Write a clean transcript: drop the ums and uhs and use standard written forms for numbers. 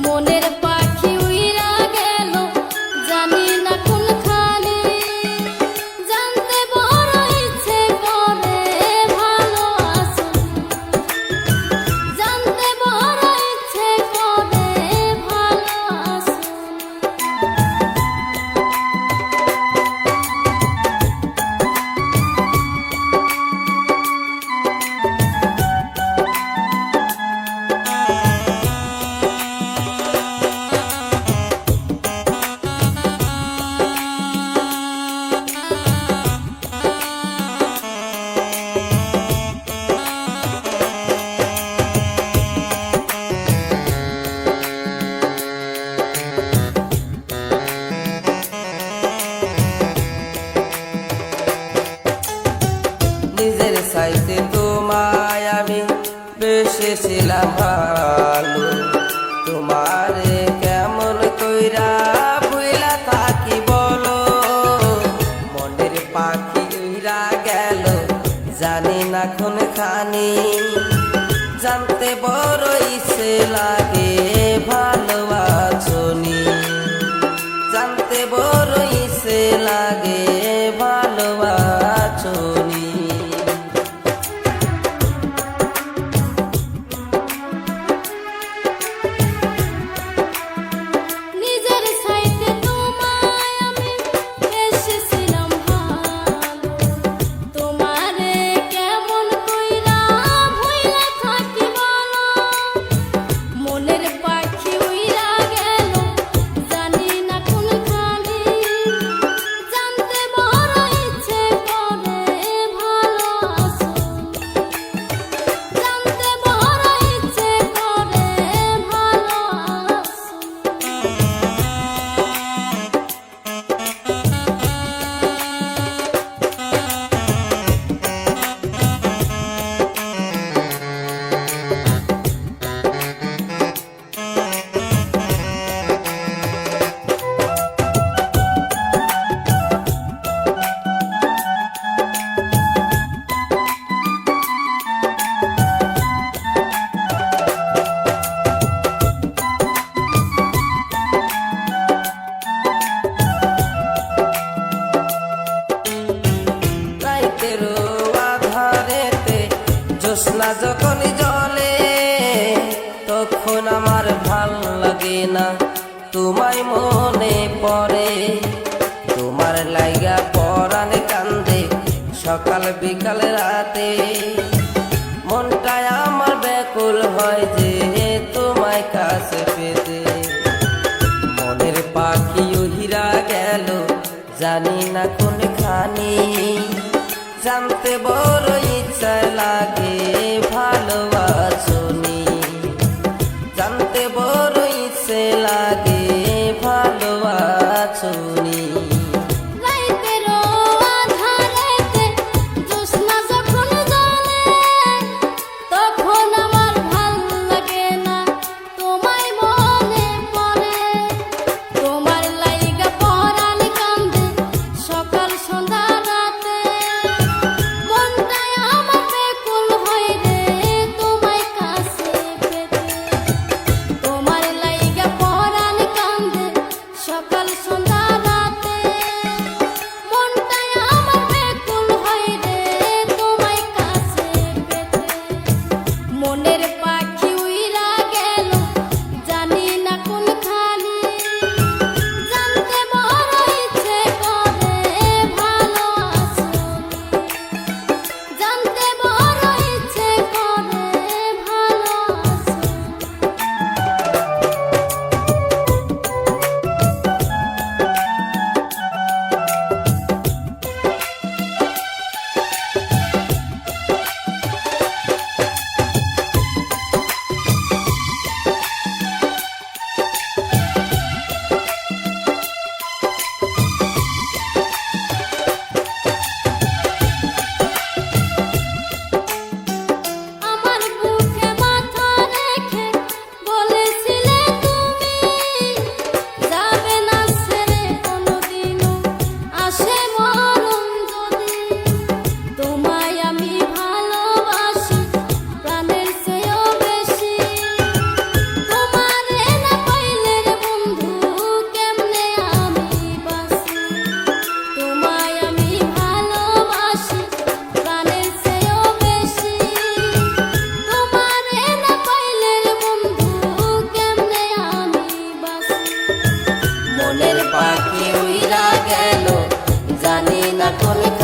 মনের পাখি উইরা গেল জানি না কোনখানে, জানতে বড় ইচ্ছে করে ভালো আছো, জানতে বড় ইচ্ছে করে ভালো আছো। নিজের চাইতে তোমায় আমি বেসেছিলাম ভালো, তোমারে কেমন কইরা ভুইলা থাকি বলো। মনের পাখি উইরা গেল জানি না কোনখানি, জানতে বড় ইচ্ছে লাগে ভালো আছোনি, জানতে বড় ইচ্ছে লাগে ভালো আছোনি। নিজের চাইতে তোমায় আমি বেসেছিলাম ভালো, তোমারে কেমন কইরা ভুইলা থাকি বলো। মনের পাখি উইরা গেল জানি না কোনখানে, জানতে বড় ইচ্ছে করে ভালো আছো, জানতে বড় ইচ্ছে করে ভালো আছো। রাইতেরও আধারেতে জ্যোৎস্না যখন জলে, তখন আমার ভাল লাগে না তোমায় মনে পড়ে। তোমার লাইগা পরাণে কান্দে সকাল বিকাল রাতে, মনটায় আমার ব্যাকুল হয় যে তোমায় কাছে পেতে। মনের পাখি উহিরা গেল জানি না কোনখানি, জানতে বড় ইচ্ছা লাগে ভালো আছোনি, জানতে বড় ইচ্ছে লাগে ভালো আছোনি। রাইতেরও আঁধারেতে জ্যোৎস্না যখন জ্বলে, তখন আমার ভাল লাগে না তোমায় মনে পড়ে। তোমার লাইগা পরাণ কান্দে সকাল সন্ধ্যা রাতে, মনটায় আমার ব্যাকুল হয় রে যখন